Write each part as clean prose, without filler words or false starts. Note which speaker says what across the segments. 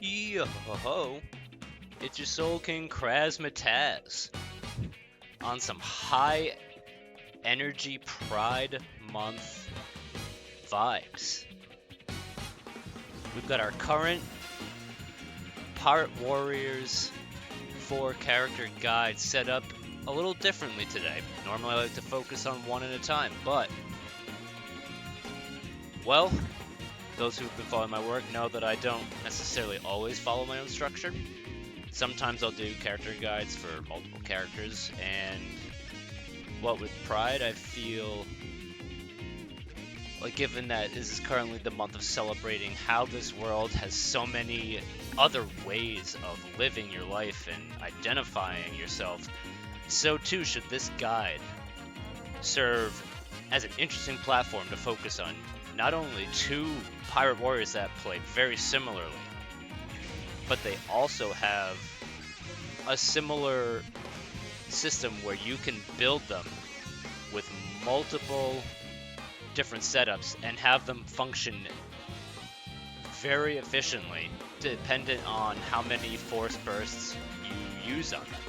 Speaker 1: Yo-ho-ho, it's your Soul King Krasmataz on some high energy Pride Month vibes. We've got our current Pirate Warriors 4 character guide set up a little differently today. Normally I like to focus on one at a time, but, well, those who've been following my work know that I don't necessarily always follow my own structure. Sometimes I'll do character guides for multiple characters, and what with Pride, I feel like, given that this is currently the month of celebrating how this world has so many other ways of living your life and identifying yourself, so too should this guide serve as an interesting platform to focus on not only two pirate warriors that play very similarly, but they also have a similar system where you can build them with multiple different setups and have them function very efficiently, dependent on how many force bursts you use on them.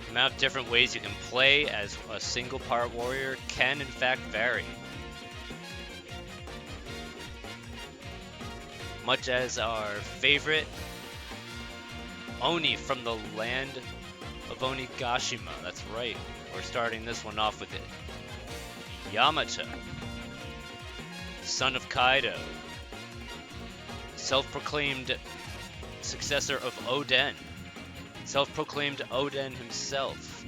Speaker 1: The amount of different ways you can play as a single pirate warrior can in fact vary. Much as our favorite Oni from the land of Onigashima. That's right, we're starting this one off with it. Yamato, son of Kaido, self-proclaimed successor of Oden, self-proclaimed Oden himself.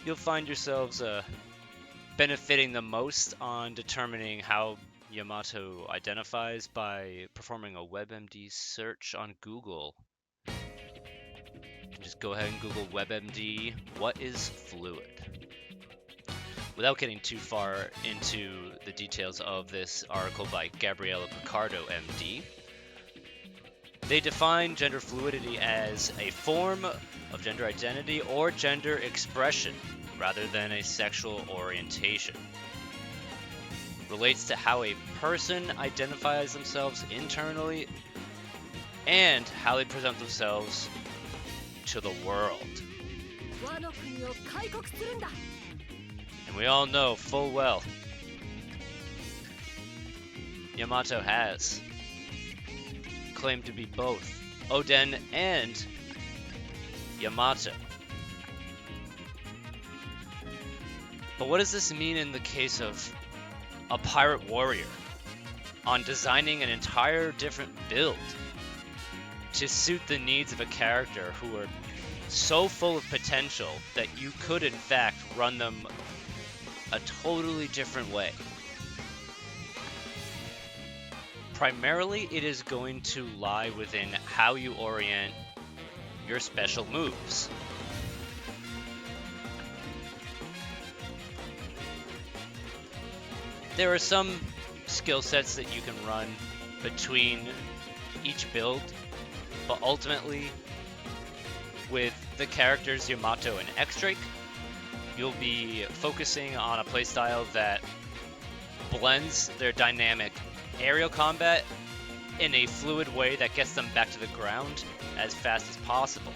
Speaker 1: You'll find yourselves benefiting the most on determining how Yamato identifies by performing a WebMD search on Google. Just go ahead and Google WebMD, what is fluid? Without getting too far into the details of this article by Gabriela Picardo, MD, they define gender fluidity as a form of gender identity or gender expression rather than a sexual orientation. Relates to how a person identifies themselves internally and how they present themselves to the world. And we all know full well Yamato has claimed to be both Oden and Yamato. But what does this mean in the case of a pirate warrior on designing an entire different build to suit the needs of a character who are so full of potential that you could in fact run them a totally different way? Primarily, it is going to lie within how you orient your special moves. There are some skill sets that you can run between each build, but ultimately, with the characters Yamato and X-Drake, you'll be focusing on a playstyle that blends their dynamic aerial combat in a fluid way that gets them back to the ground as fast as possible,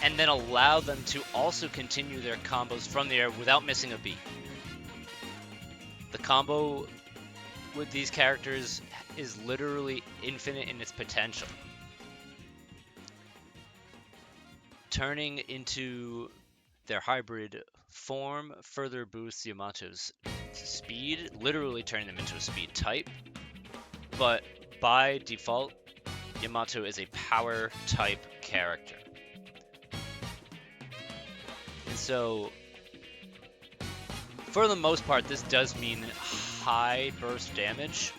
Speaker 1: and then allow them to also continue their combos from the air without missing a beat. The combo with these characters is literally infinite in its potential. Turning into their hybrid form further boosts Yamato's speed, literally turning them into a speed type. But by default, Yamato is a power type character. And so, for the most part, this does mean high burst damage,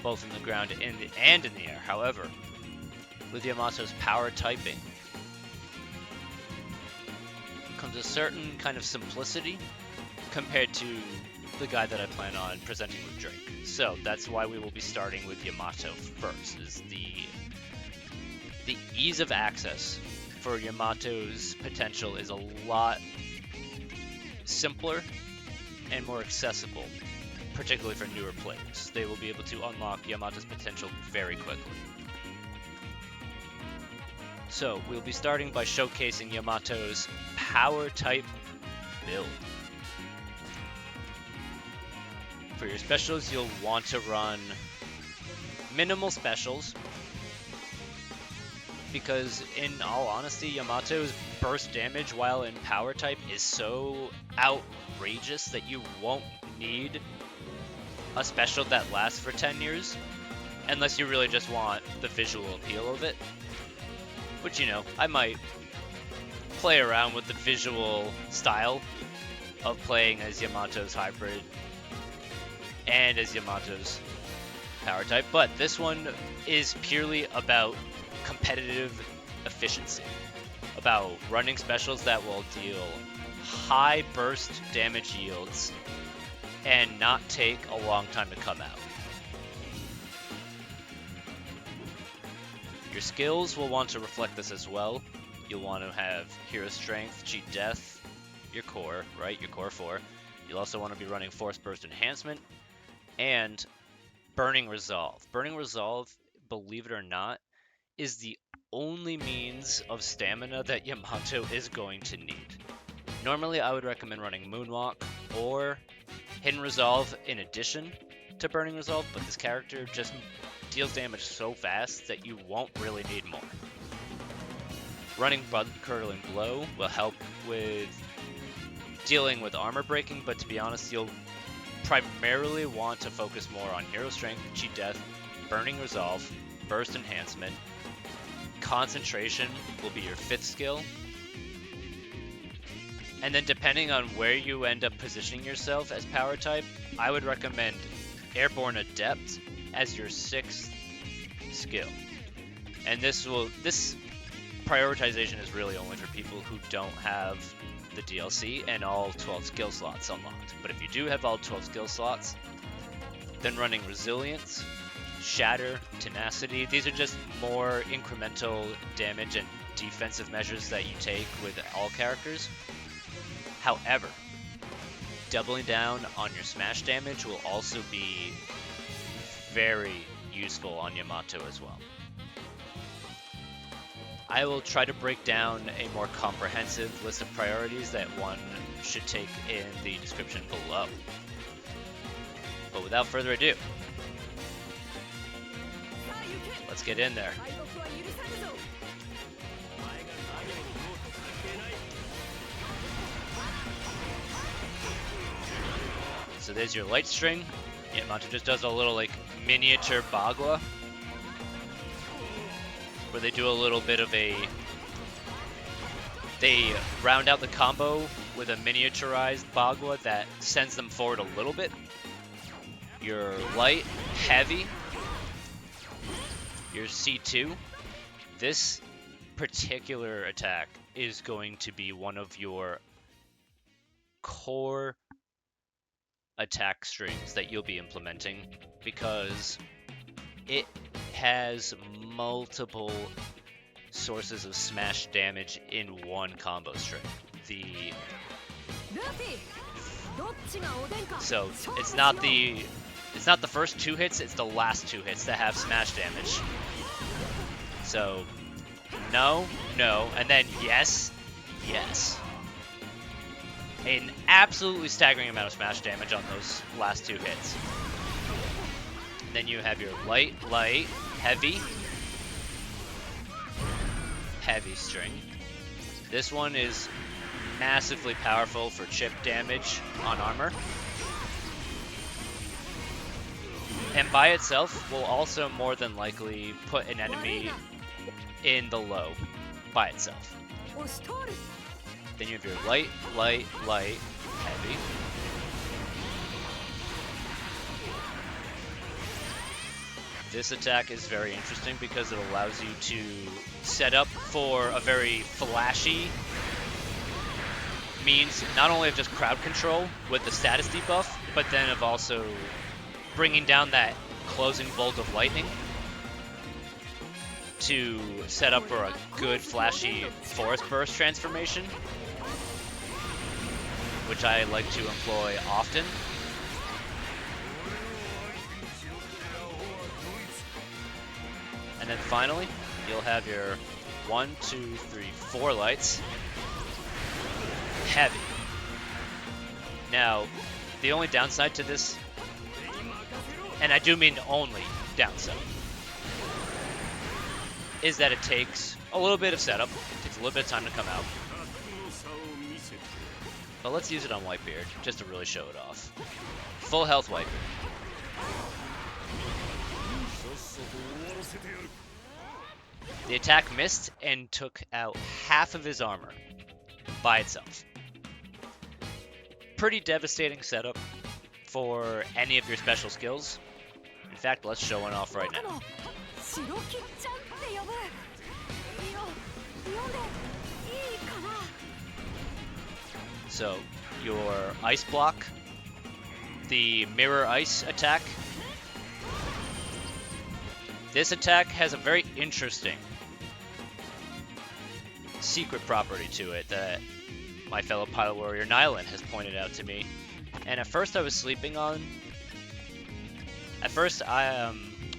Speaker 1: both in the ground and in the air. However, with Yamato's power typing comes a certain kind of simplicity compared to the guide that I plan on presenting with Drake. So that's why we will be starting with Yamato first, is the ease of access for Yamato's potential is a lot simpler and more accessible, particularly for newer players. They will be able to unlock Yamato's potential very quickly. So, we'll be starting by showcasing Yamato's power type build. For your specials, you'll want to run minimal specials, because in all honesty, Yamato's burst damage while in power type is so outrageous that you won't need a special that lasts for 10 years, unless you really just want the visual appeal of it. Which, you know, I might play around with the visual style of playing as Yamato's hybrid and as Yamato's power type, but this one is purely about competitive efficiency, about running specials that will deal high burst damage yields and not take a long time to come out. Your skills will want to reflect this as well. You'll want to have Hero Strength, Cheat Death, your core, right? Your core 4. You'll also want to be running Force Burst Enhancement and Burning Resolve. Burning Resolve, believe it or not, is the only means of stamina that Yamato is going to need. Normally, I would recommend running Moonwalk or Hidden Resolve in addition to Burning Resolve, but this character just deals damage so fast that you won't really need more. Running Blood Curdling Blow will help with dealing with armor breaking, but to be honest, you'll primarily want to focus more on Hero Strength, Cheat Death, Burning Resolve, Burst Enhancement. Concentration will be your 5th skill. And then depending on where you end up positioning yourself as power type, I would recommend Airborne Adept as your 6th skill. And this prioritization is really only for people who don't have the DLC and all 12 skill slots unlocked. But if you do have all 12 skill slots, then running Resilience, Shatter, Tenacity, these are just more incremental damage and defensive measures that you take with all characters. However, doubling down on your smash damage will also be very useful on Yamato as well. I will try to break down a more comprehensive list of priorities that one should take in the description below. But without further ado, let's get in there. So there's your light string. Yamato just does a little like miniature Bagua, where they do a little bit of they round out the combo with a miniaturized Bagua that sends them forward a little bit. Your light, heavy, your C2. This particular attack is going to be one of your core attack strings that you'll be implementing, because it has multiple sources of smash damage in one combo string. So it's not the first 2 hits, it's the last 2 hits that have smash damage. So no, and then yes. An absolutely staggering amount of smash damage on those last 2 hits. And then you have your light, heavy string. This one is massively powerful for chip damage on armor. And by itself will also more than likely put an enemy in the low by itself. Then you have your light, heavy. This attack is very interesting because it allows you to set up for a very flashy means not only of just crowd control with the status debuff, but then of also bringing down that closing bolt of lightning to set up for a good flashy forest burst transformation, which I like to employ often. And then finally, you'll have your 1, 2, 3, 4 lights. Heavy. Now, the only downside to this, and I do mean only downside, is that it takes a little bit of setup, takes a little bit of time to come out. But let's use it on Whitebeard, just to really show it off. Full health Whitebeard. The attack missed and took out half of his armor by itself. Pretty devastating setup for any of your special skills. In fact, let's show one off right now. So, your ice block, the mirror ice attack. This attack has a very interesting secret property to it that my fellow pilot warrior Nylan has pointed out to me. And at first I was sleeping on. At first,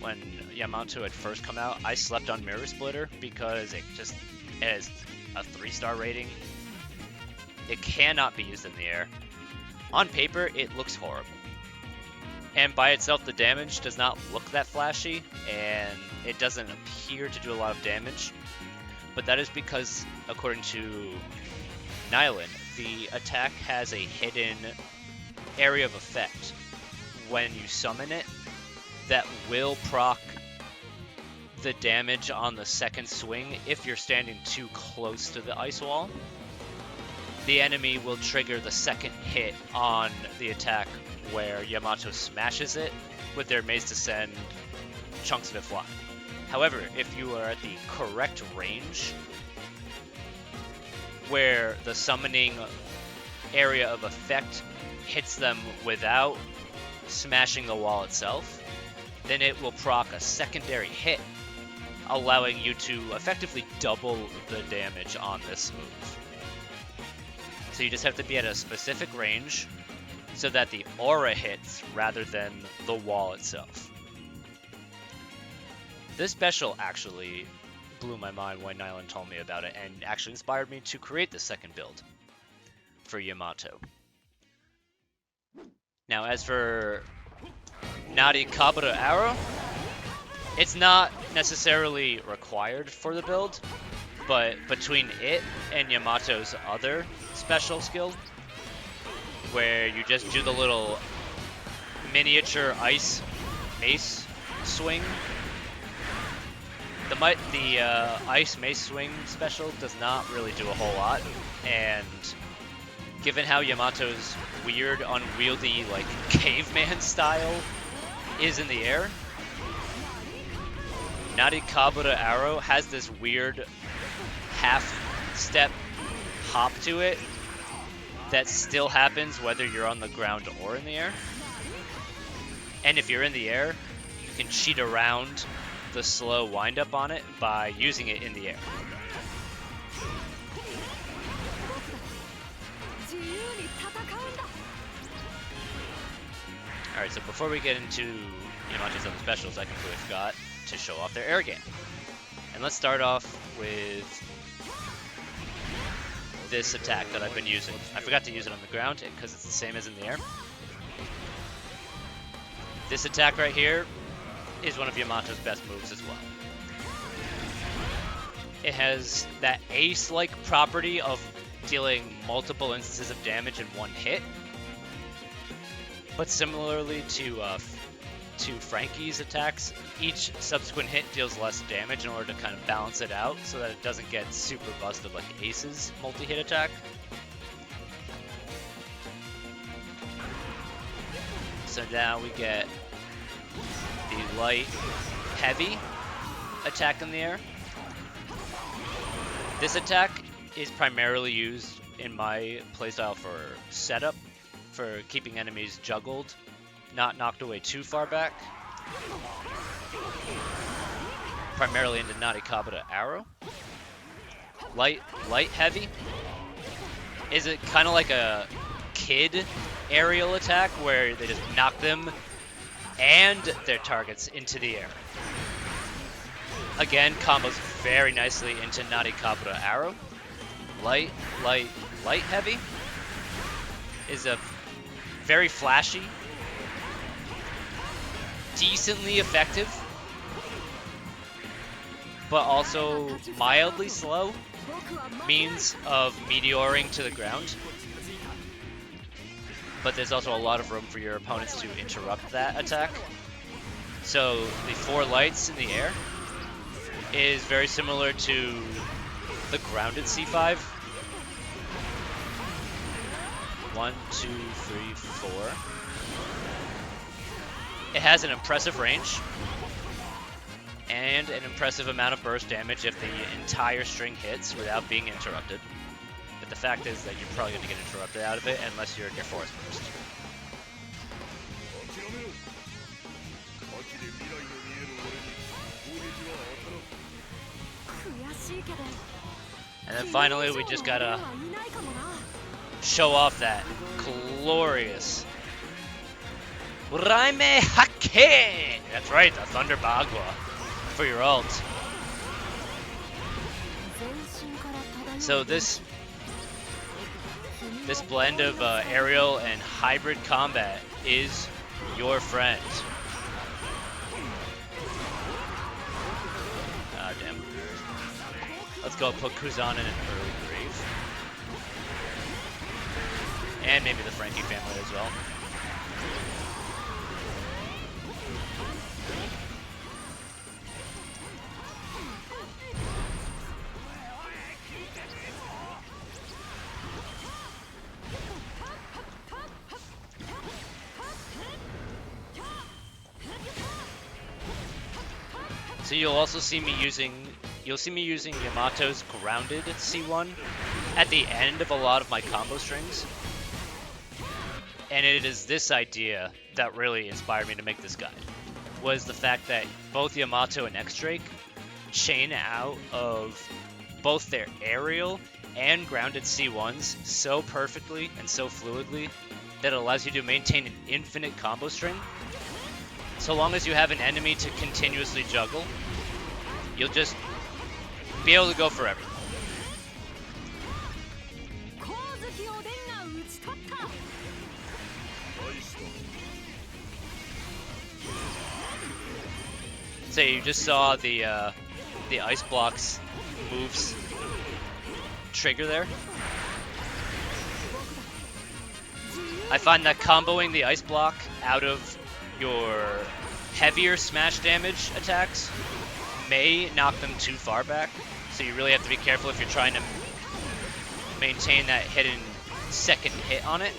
Speaker 1: when Yamato had first come out, I slept on Mirror Splitter because it has a 3-star rating. It cannot be used in the air. On paper, it looks horrible. And by itself, the damage does not look that flashy, and it doesn't appear to do a lot of damage. But that is because, according to Nylan, the attack has a hidden area of effect when you summon it that will proc the damage on the second swing if you're standing too close to the ice wall. The enemy will trigger the second hit on the attack where Yamato smashes it with their Maze to send chunks of it fly. However, if you are at the correct range where the summoning area of effect hits them without smashing the wall itself, then it will proc a secondary hit, allowing you to effectively double the damage on this move. So you just have to be at a specific range so that the aura hits rather than the wall itself. This special actually blew my mind when Nylan told me about it and actually inspired me to create the second build for Yamato. Now as for Narikabura Arrow, it's not necessarily required for the build, but between it and Yamato's other special skill, where you just do the little miniature ice mace swing, the ice mace swing special does not really do a whole lot, and given how Yamato's weird, unwieldy, like caveman style is in the air, Narikabura Arrow has this weird half-step hop to it that still happens whether you're on the ground or in the air. And if you're in the air, you can cheat around the slow wind-up on it by using it in the air. Alright, so before we get into Yamato's other specials, I completely forgot to show off their air game. And let's start off with this attack that I've been using. I forgot to use it on the ground because it's the same as in the air. This attack right here is one of Yamato's best moves as well. It has that ace-like property of dealing multiple instances of damage in one hit. But similarly to Frankie's attacks, each subsequent hit deals less damage in order to kind of balance it out so that it doesn't get super busted like Ace's multi-hit attack. So now we get the light, heavy attack in the air. This attack is primarily used in my playstyle for setup, for keeping enemies juggled, not knocked away too far back. Primarily into Narikabura Arrow. Light, heavy. Is it kind of like a kid aerial attack where they just knock them and their targets into the air. Again, combos very nicely into Narikabura Arrow. Light, light, light heavy is a very flashy, decently effective, but also mildly slow means of meteoring to the ground. But there's also a lot of room for your opponents to interrupt that attack. So the 4 lights in the air is very similar to the grounded C5. 1, 2, 3, 4. It has an impressive range and an impressive amount of burst damage if the entire string hits without being interrupted. But the fact is that you're probably going to get interrupted out of it unless you're in your force burst. And then finally, we just gotta show off that glorious Raime Hake! That's right, the Thunder Bagua for your ult. So this blend of aerial and hybrid combat is your friend. Ah, damn. Let's go put Kuzan in an early grave. And maybe the Frankie family as well. So you'll also see me using Yamato's grounded C1 at the end of a lot of my combo strings. And it is this idea that really inspired me to make this guide, was the fact that both Yamato and X-Drake chain out of both their aerial and grounded C1s so perfectly and so fluidly that it allows you to maintain an infinite combo string. So long as you have an enemy to continuously juggle, you'll just be able to go forever. So you just saw the ice blocks moves trigger there. I find that comboing the ice block out of your heavier smash damage attacks may knock them too far back, so you really have to be careful if you're trying to maintain that hidden second hit on it.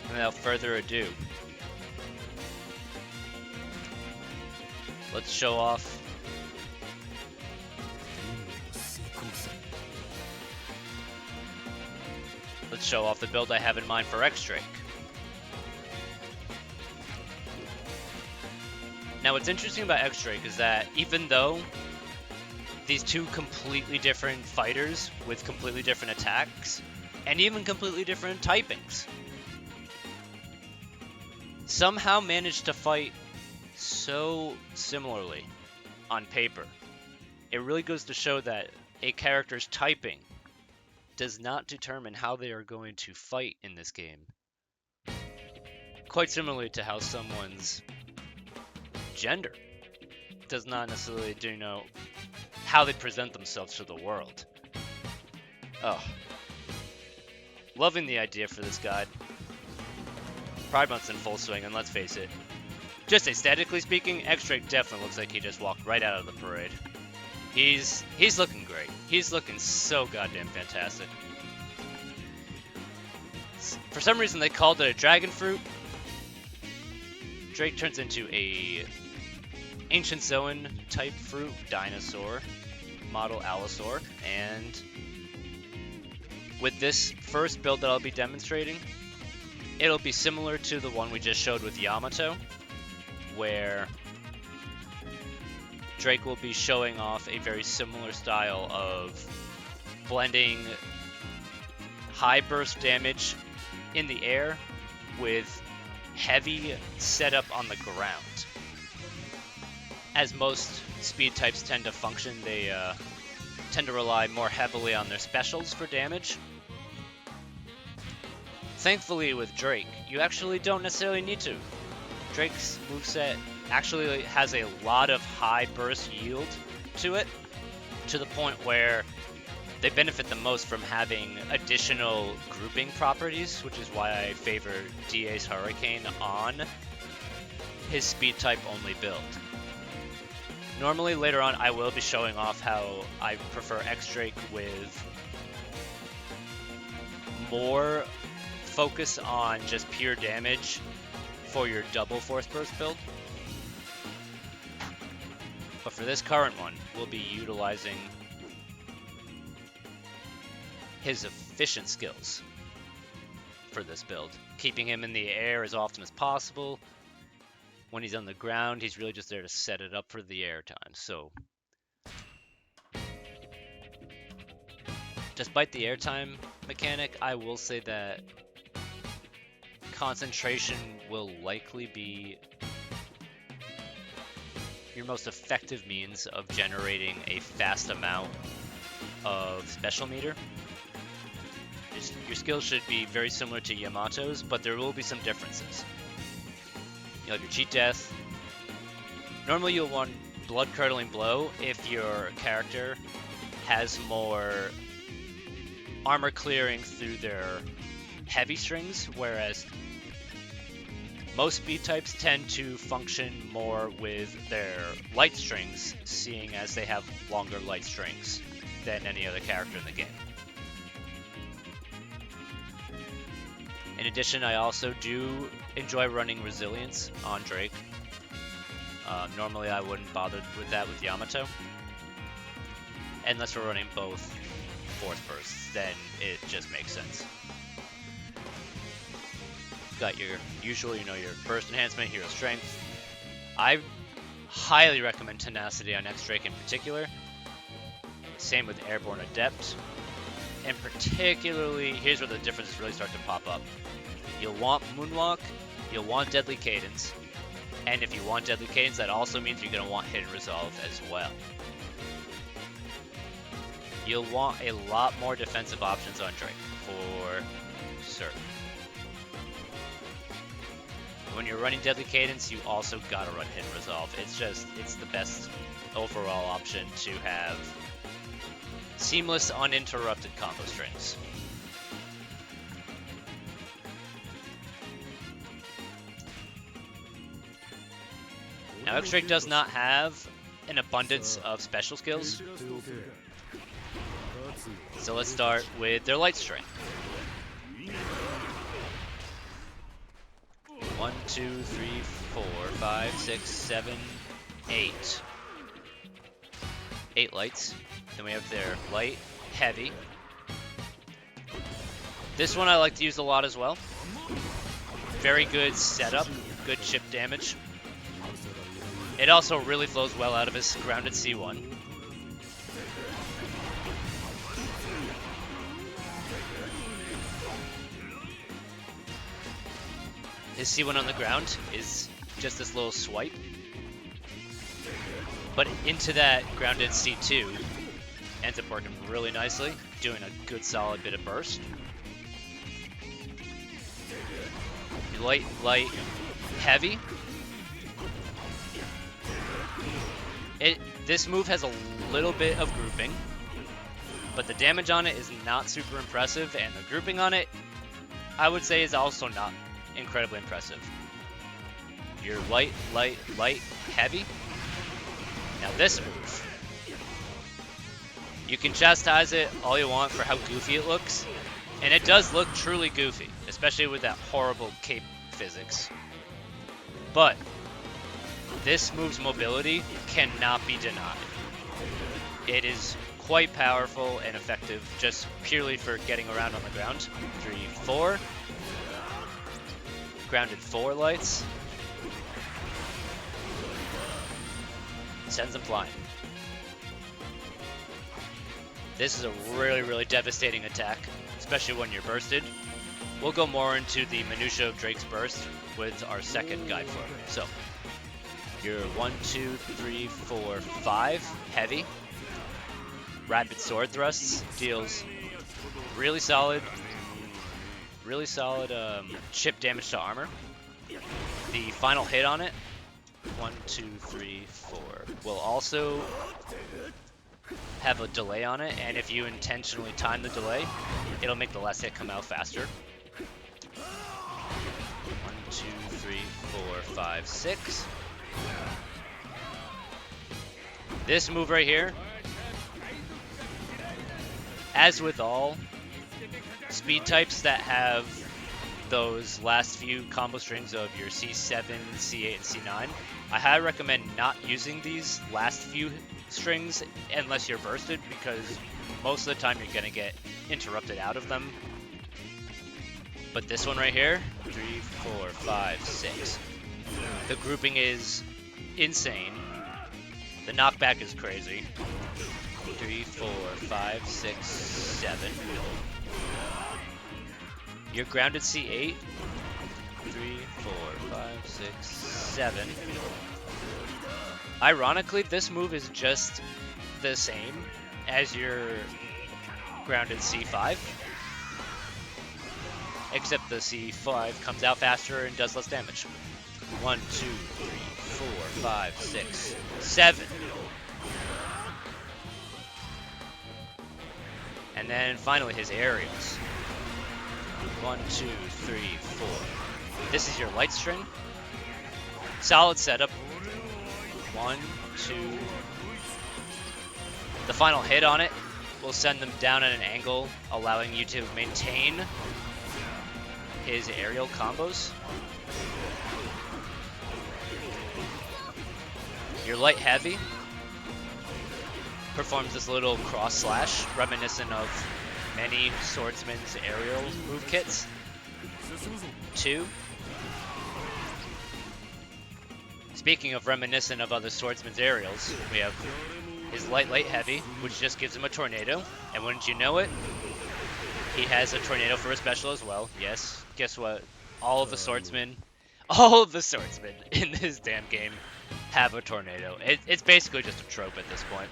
Speaker 1: And without further ado, let's show off the build I have in mind for X-Drake. Now what's interesting about X-Drake is that even though these two completely different fighters with completely different attacks and even completely different typings somehow managed to fight so similarly on paper, it really goes to show that a character's typing does not determine how they are going to fight in this game. Quite similarly to how someone's gender does not necessarily denote how they present themselves to the world. Oh. Loving the idea for this guide. Pride Month's in full swing, and let's face it, just aesthetically speaking, X-Drake definitely looks like he just walked right out of the parade. He's looking great. He's looking so goddamn fantastic. For some reason they called it a dragon fruit. Drake turns into a ancient zoan type fruit dinosaur model Allosaur, and with this first build that I'll be demonstrating, It'll be similar to the one we just showed with Yamato, where Drake will be showing off a very similar style of blending high burst damage in the air with heavy setup on the ground. As most speed types tend to function, they tend to rely more heavily on their specials for damage. Thankfully with Drake, you actually don't necessarily need to. Drake's moveset actually has a lot of high burst yield to it, to the point where they benefit the most from having additional grouping properties, which is why I favor DA's Hurricane on his speed type only build. Normally later on I will be showing off how I prefer X-Drake with more focus on just pure damage for your double force burst build. But for this current one, we'll be utilizing his efficient skills for this build, keeping him in the air as often as possible. When he's on the ground, he's really just there to set it up for the air time. So despite the airtime mechanic, I will say that concentration will likely be your most effective means of generating a fast amount of special meter. Your skills should be very similar to Yamato's, but there will be some differences. You'll have your cheat death. Normally you'll want blood curdling blow if your character has more armor clearing through their heavy strings, whereas most speed types tend to function more with their light strings, seeing as they have longer light strings than any other character in the game. In addition, I also do enjoy running Resilience on Drake. Normally I wouldn't bother with that with Yamato. Unless we're running both Force Bursts, then it just makes sense. You've got your usual, your Burst Enhancement, Hero Strength. I highly recommend Tenacity on X-Drake in particular. Same with Airborne Adept. And particularly, here's where the differences really start to pop up. You'll want Moonwalk, you'll want Deadly Cadence, and if you want Deadly Cadence, that also means you're going to want Hidden Resolve as well. You'll want a lot more defensive options on Drake, for certain. When you're running Deadly Cadence, you also gotta run Hidden Resolve. It's the best overall option to have seamless, uninterrupted combo strings. Now, X-Drake does not have an abundance of special skills. So let's start with their light string. 1, 2, 3, 4, 5, 6, 7, 8. 8 lights. Then we have their light, heavy. This one I like to use a lot as well. Very good setup, good chip damage. It also really flows well out of his grounded C1. His C1 on the ground is just this little swipe. But into that grounded C2 ends up working really nicely, doing a good solid bit of burst. Light, light, heavy. This move has a little bit of grouping, but the damage on it is not super impressive, and the grouping on it, I would say, is also not incredibly impressive. Your light, light, light, heavy. Now this move, you can chastise it all you want for how goofy it looks, and it does look truly goofy, especially with that horrible cape physics. But this move's mobility cannot be denied. It is quite powerful and effective just purely for getting around on the ground. 3, 4. Grounded 4 lights. Sends them flying. This is a really, really devastating attack, especially when you're bursted. We'll go more into the minutia of Drake's burst with our second guide form. So, you're 1, 2, 3, 4, 5 heavy. Rapid sword thrusts deals really solid chip damage to armor. The final hit on it, 1, 2, 3, 4, will also have a delay on it, and if you intentionally time the delay, it'll make the last hit come out faster. 1, 2, 3, 4, 5, 6. This move right here, as with all speed types that have those last few combo strings of your C7, C8, and C9, I highly recommend not using these last few strings unless you're bursted, because most of the time you're gonna get interrupted out of them. But this one right here, 3, 4, 5, 6. The grouping is insane. The knockback is crazy. 3, 4, 5, 6, 7. You're grounded C8. 3, 4, 5, 6, 7. Ironically, this move is just the same as your grounded C5. Except the C5 comes out faster and does less damage. 1, 2, 3, 4, 5, 6, 7. And then finally his aerials. 1, 2, 3, 4. This is your light string. Solid setup. 1, 2. The final hit on it will send them down at an angle, allowing you to maintain his aerial combos. Your light heavy performs this little cross slash, reminiscent of many swordsman's aerial move kits. 2. Speaking of reminiscent of other swordsman's aerials, we have his light heavy, which just gives him a tornado, and wouldn't you know it, he has a tornado for a special as well. Yes, guess what? All of the swordsmen in this damn game have a tornado. It's basically just a trope at this point.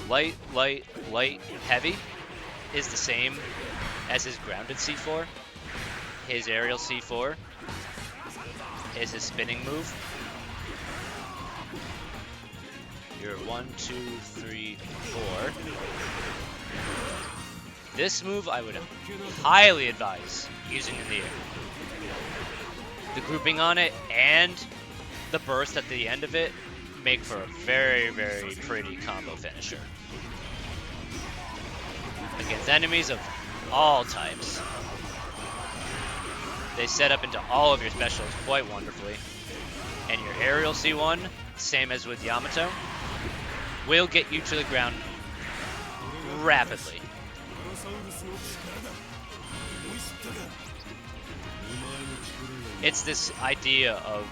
Speaker 1: Light, heavy is the same as his grounded C4. His aerial C4 is his spinning move. You're 1, 2, 3, 4. This move I would highly advise using in the air. The grouping on it and the burst at the end of it make for a very, very pretty combo finisher. Against enemies of all types. They set up into all of your specials quite wonderfully. And your aerial C1, same as with Yamato, will get you to the ground rapidly. It's this idea of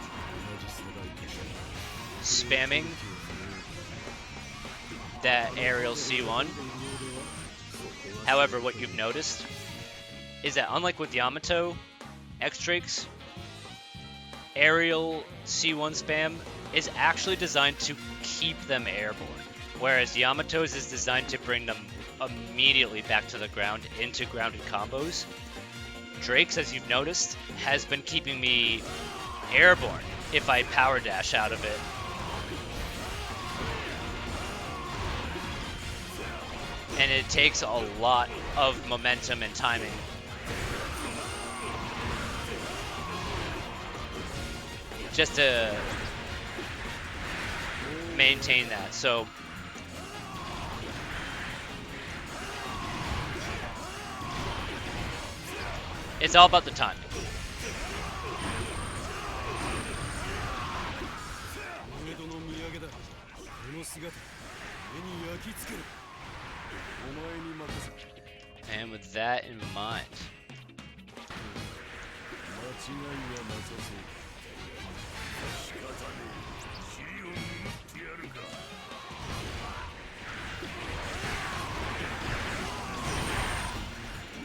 Speaker 1: spamming that aerial C1. However, what you've noticed is that unlike with Yamato, X-Drake's aerial C1 spam is actually designed to keep them airborne, whereas Yamato's is designed to bring them immediately back to the ground into grounded combos. Drake's, as you've noticed, has been keeping me airborne if I power dash out of it. And it takes a lot of momentum and timing just to maintain that. So it's all about the timing. And with that in mind,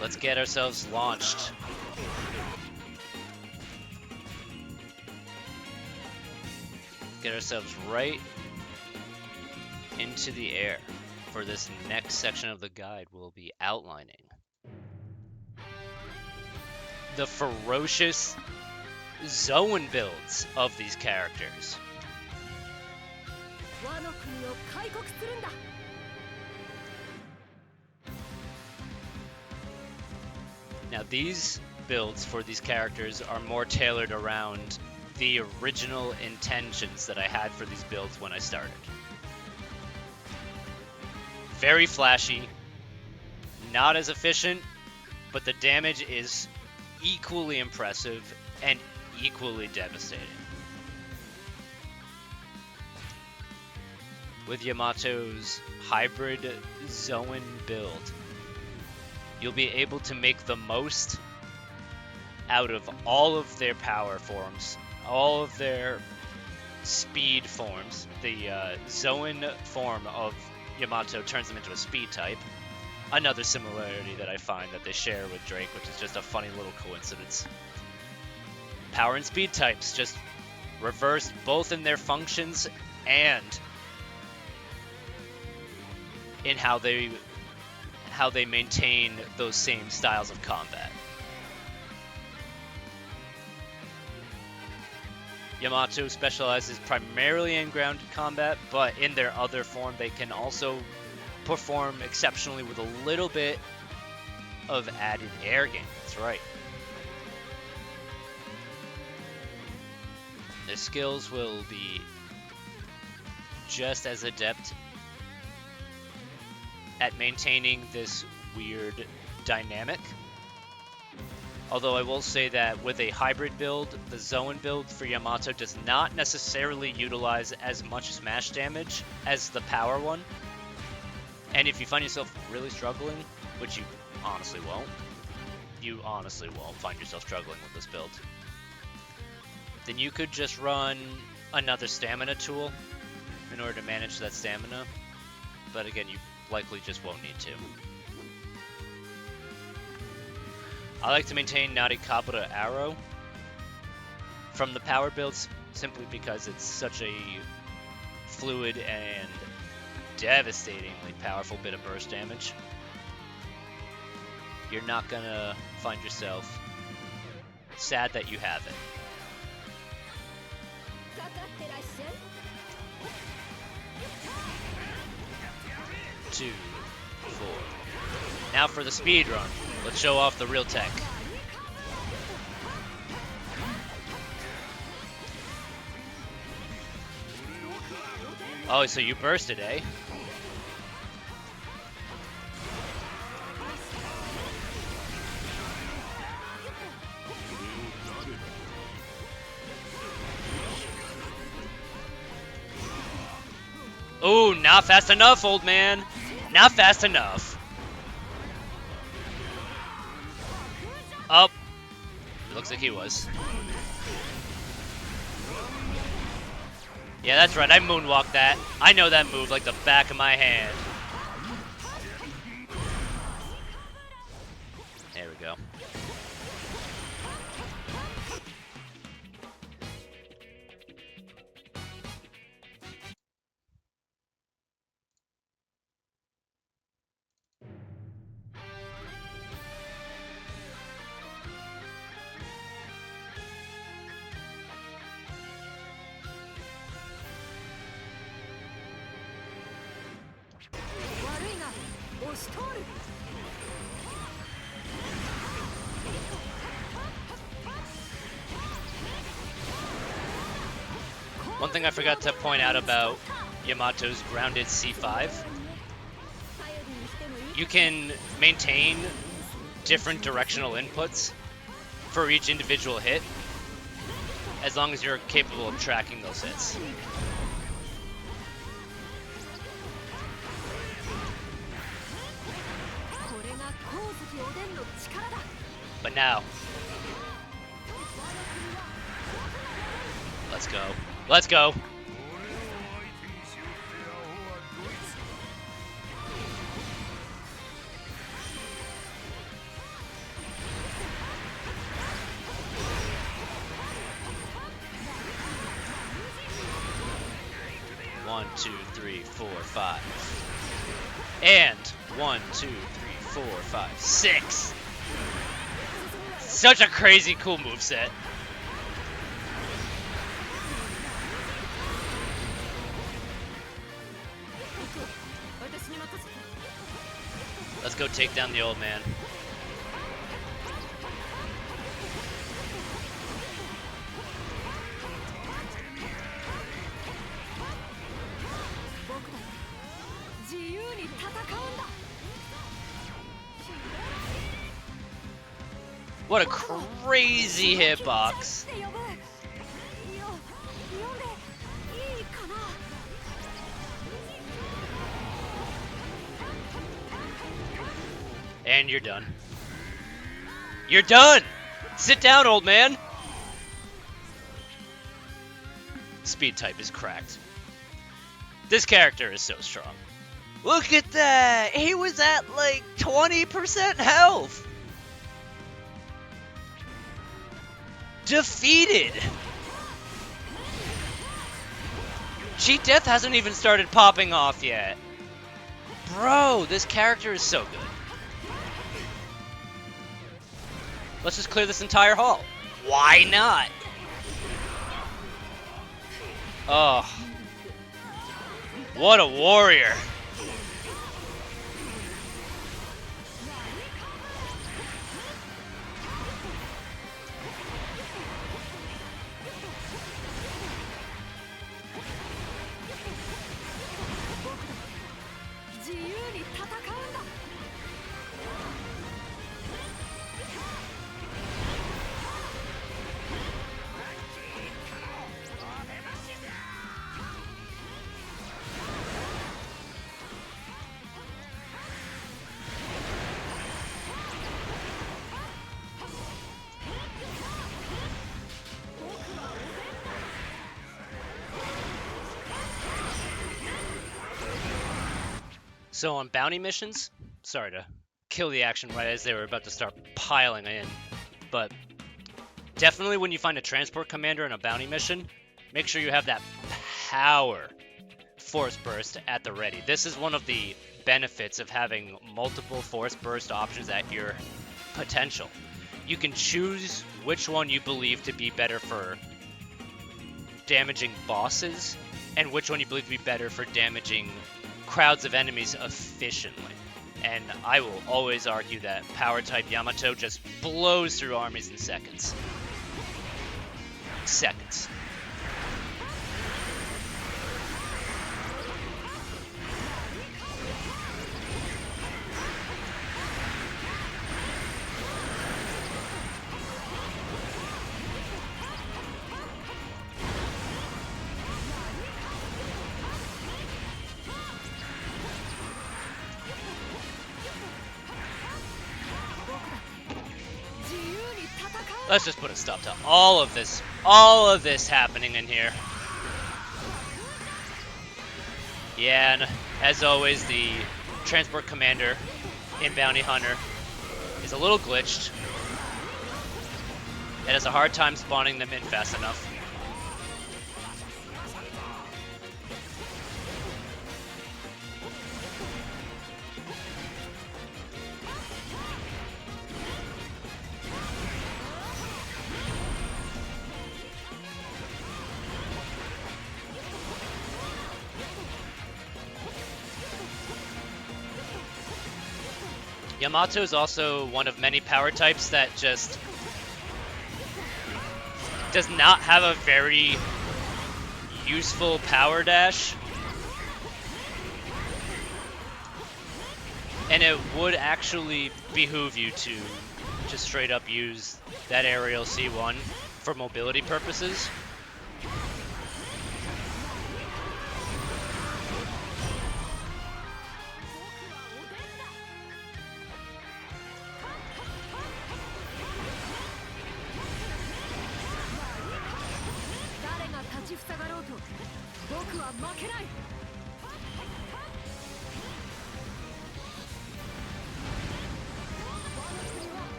Speaker 1: Let's get ourselves launched. Get ourselves right into the air. For this next section of the guide, we'll be outlining the ferocious zoan builds of these characters. Now, these builds for these characters are more tailored around the original intentions that I had for these builds when I started. Very flashy, not as efficient, but the damage is equally impressive and equally devastating. With Yamato's hybrid zoan build, you'll be able to make the most out of all of their power forms, all of their speed forms. The zoan form of Yamato turns them into a speed type. Another similarity that I find that they share with Drake, which is just a funny little coincidence. Power and speed types just reversed both in their functions and in how they maintain those same styles of combat. Yamato specializes primarily in ground combat, but in their other form they can also perform exceptionally with a little bit of added air game. That's right. Their skills will be just as adept at maintaining this weird dynamic. Although I will say that with a hybrid build, the zoan build for Yamato does not necessarily utilize as much smash damage as the power one. And if you find yourself really struggling, which you honestly won't find yourself struggling with this build, then you could just run another stamina tool in order to manage that stamina. But again, you likely just won't need to. I like to maintain Narikabura Arrow from the power builds simply because it's such a fluid and devastatingly powerful bit of burst damage. You're not gonna find yourself sad that you have it. 2, 4. Now for the speed run. Let's show off the real tech. Oh, so you bursted, eh? Oh, not fast enough, old man. Not fast enough. Up. It looks like he was. Yeah, that's right. I moonwalked that. I know that move like the back of my hand. There we go. One thing I forgot to point out about Yamato's grounded C5, you can maintain different directional inputs for each individual hit as long as you're capable of tracking those hits. But now, Let's go. Let's go. One, two, three, four, five. And 1, 2, 3, 4, 5, 6. Such a crazy cool moveset. Let's go take down the old man. What a crazy hitbox. And you're done. You're done! Sit down, old man! Speed type is cracked. This character is so strong. Look at that! He was at like 20% health! Defeated! Cheat Death hasn't even started popping off yet. Bro, this character is so good. Let's just clear this entire hall. Why not? Oh. What a warrior. So on bounty missions, sorry to kill the action right as they were about to start piling in, but definitely when you find a transport commander in a bounty mission, make sure you have that power force burst at the ready. This is one of the benefits of having multiple force burst options at your potential. You can choose which one you believe to be better for damaging bosses and which one you believe to be better for damaging crowds of enemies efficiently. And I will always argue that power type Yamato just blows through armies in seconds. Seconds. Let's just put a stop to all of this happening in here. Yeah, and as always, the transport commander in Bounty Hunter is a little glitched. It has a hard time spawning them in fast enough. Yamato is also one of many power types that just does not have a very useful power dash. And it would actually behoove you to just straight up use that aerial C1 for mobility purposes.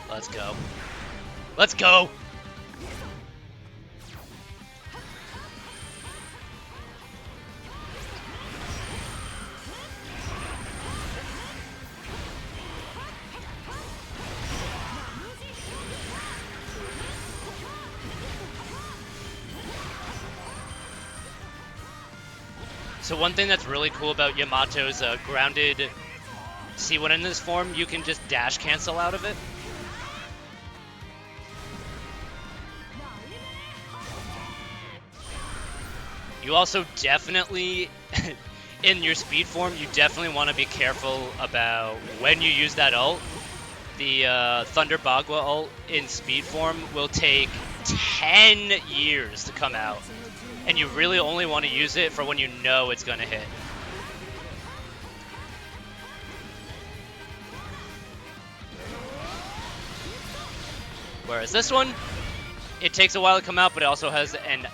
Speaker 1: Let's go. Let's go! So one thing that's really cool about Yamato's grounded C1 in this form, you can just dash cancel out of it. You also definitely, in your speed form, you definitely want to be careful about when you use that ult. The Thunder Bagua ult in speed form will take 10 years to come out. And you really only want to use it for when you know it's going to hit. Whereas this one, it takes a while to come out, but it also has an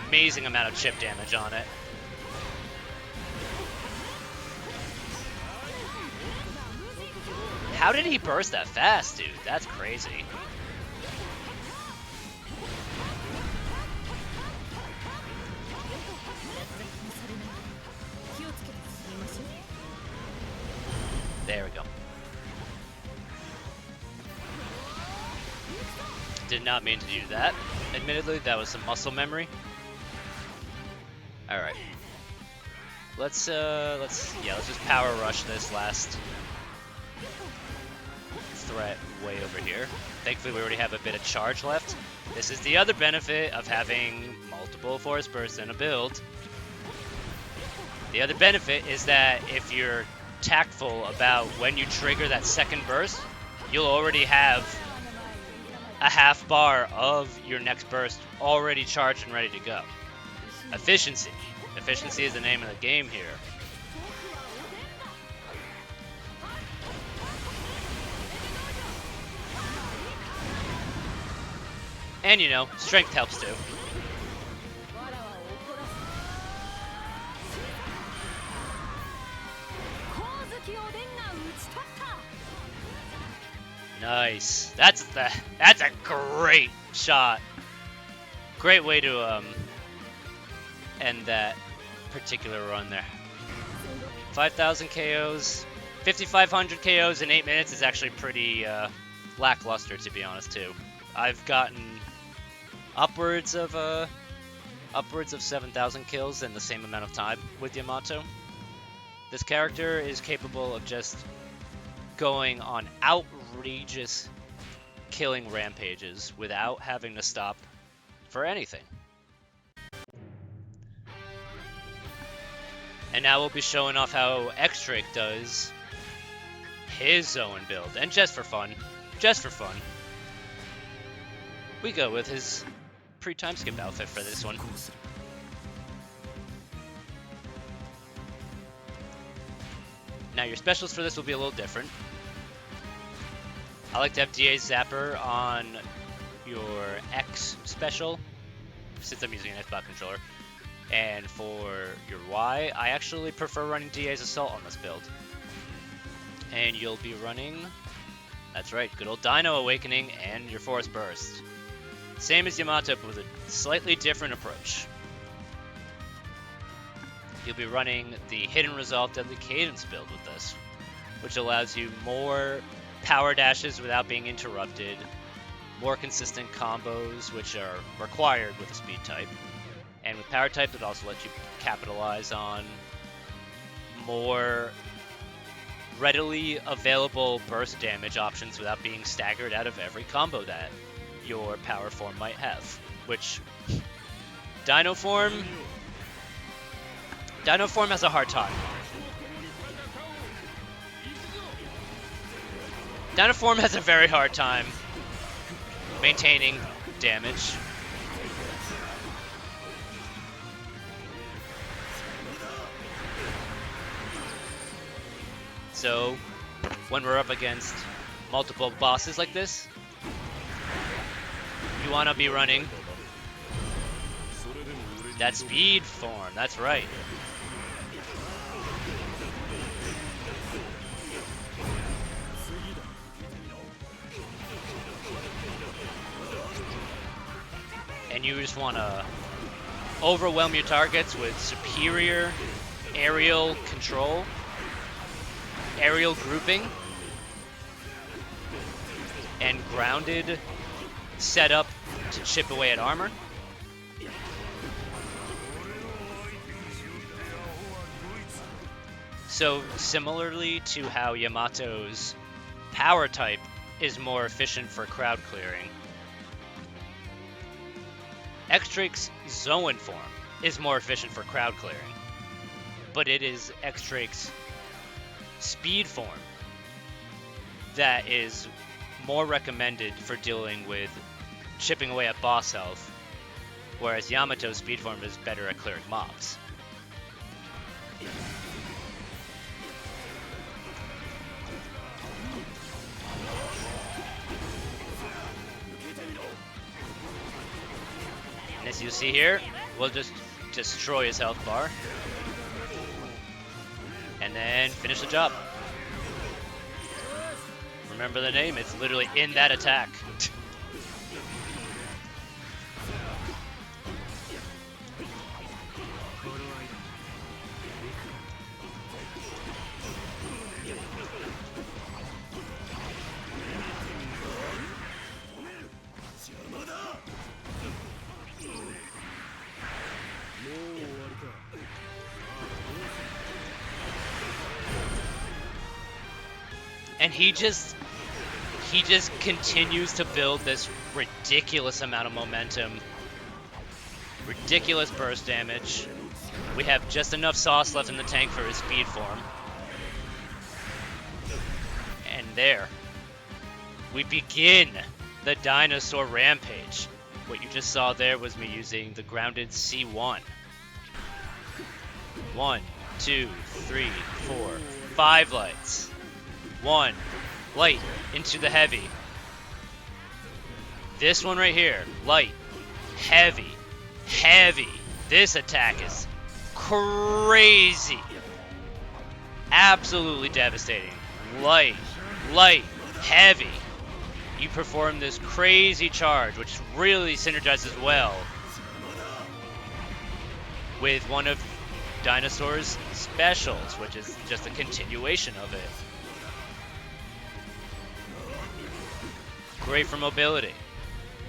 Speaker 1: amazing amount of chip damage on it. How did he burst that fast, dude? That's crazy. There we go. Did not mean to do that. Admittedly, that was some muscle memory. All right. Let's just power rush this last threat way over here. Thankfully, we already have a bit of charge left. This is the other benefit of having multiple force bursts in a build. The other benefit is that if you're tactful about when you trigger that second burst, you'll already have a half bar of your next burst already charged and ready to go. Efficiency. Efficiency is the name of the game here. And you know, strength helps too. Nice. That's a great shot. Great way to end that particular run there. 5,000 KOs, 5,500 KOs in 8 minutes is actually pretty lackluster, to be honest, too. I've gotten upwards of 7,000 kills in the same amount of time with Yamato. This character is capable of just going on outrageous killing rampages without having to stop for anything. And now we'll be showing off how X-Drake does his zoan build. And just for fun, we go with his pre-time skip outfit for this one. Now your specials for this will be a little different. I like to have DA Zapper on your X special, since I'm using an Xbox controller. And for your Y, I actually prefer running DA's Assault on this build. And you'll be running, that's right, good old Dino Awakening and your Force Burst. Same as Yamato, but with a slightly different approach. You'll be running the Hidden Resolve Deadly Cadence build with this, which allows you more power dashes without being interrupted, more consistent combos, which are required with a speed type, and with power type, it also lets you capitalize on more readily available burst damage options without being staggered out of every combo that your power form might have, which Dino form has a hard time. Dino form has a very hard time maintaining damage. So, when we're up against multiple bosses like this, you want to be running That speed form, that's right. And you just want to overwhelm your targets with superior aerial control, aerial grouping, and grounded setup to chip away at armor. So similarly to how Yamato's power type is more efficient for crowd clearing, X-Drake's zoan form is more efficient for crowd clearing, but it is X-Drake's speed form that is more recommended for dealing with chipping away at boss health, whereas Yamato's speed form is better at clearing mobs. And as you see here, we'll just destroy his health bar and then finish the job. Remember the name, it's literally in that attack. And he just continues to build this ridiculous amount of momentum, ridiculous burst damage. We have just enough sauce left in the tank for his speed form. And there, we begin the dinosaur rampage. What you just saw there was me using the grounded C1. 1, 2, 3, 4, 5 lights. 1 light into the heavy. This one right here, light, heavy, heavy. This attack is crazy. Absolutely devastating. Light, light, heavy. You perform this crazy charge, which really synergizes well with one of Dinosaur's specials, which is just a continuation of it. Great for mobility.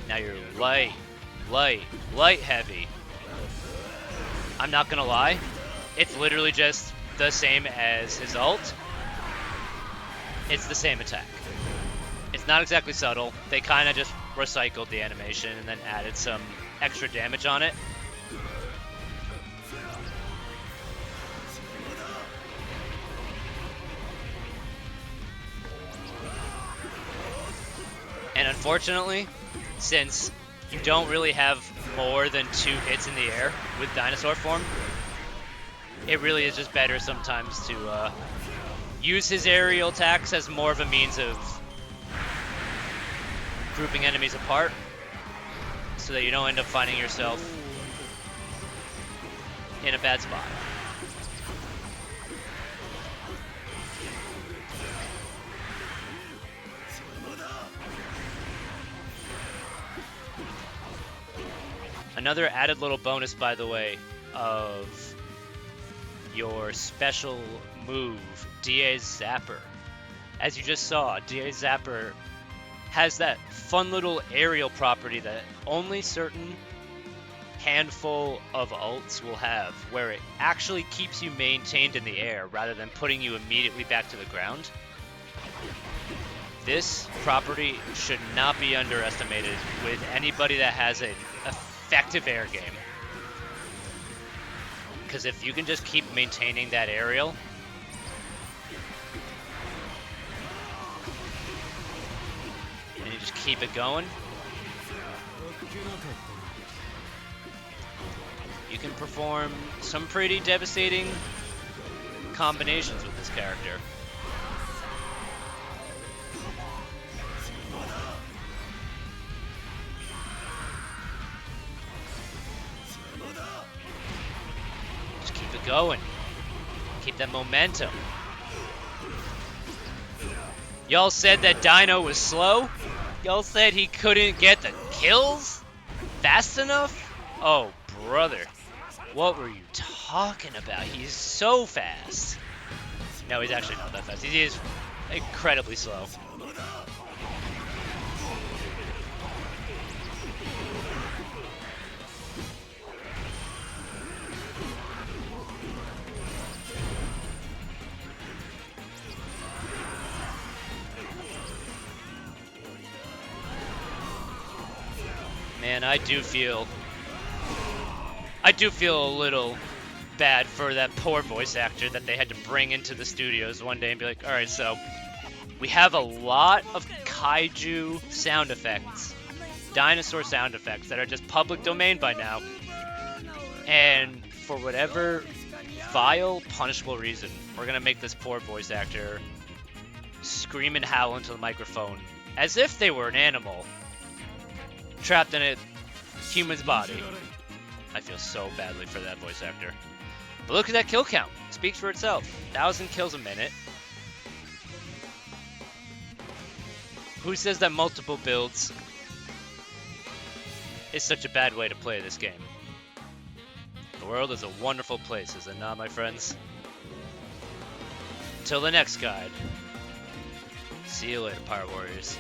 Speaker 1: Now you're light, light, light heavy. I'm not gonna lie, it's literally just the same as his ult. It's the same attack. It's not exactly subtle. They kind of just recycled the animation and then added some extra damage on it. And unfortunately, since you don't really have more than 2 hits in the air with dinosaur form, it really is just better sometimes to use his aerial attacks as more of a means of grouping enemies apart so that you don't end up finding yourself in a bad spot. Another added little bonus, by the way, of your special move, DA Zapper. As you just saw, DA Zapper has that fun little aerial property that only certain handful of ults will have, where it actually keeps you maintained in the air rather than putting you immediately back to the ground. This property should not be underestimated with anybody that has an effective air game. Because if you can just keep maintaining that aerial, and you just keep it going, you can perform some pretty devastating combinations with this character. going. Keep that momentum. Y'all said that Dino was slow? Y'all said he couldn't get the kills fast enough? Oh, brother. What were you talking about? He's so fast. No, he's actually not that fast. He is incredibly slow. Man, I do feel a little bad for that poor voice actor that they had to bring into the studios one day and be like, alright, so we have a lot of kaiju sound effects, dinosaur sound effects that are just public domain by now, and for whatever vile, punishable reason, we're gonna make this poor voice actor scream and howl into the microphone as if they were an animal trapped in a human's body. I feel so badly for that voice actor. But look at that kill count. It speaks for itself. 1,000 kills a minute. Who says that multiple builds is such a bad way to play this game? The world is a wonderful place, is it not, my friends? Till the next guide. See you later, Power Warriors.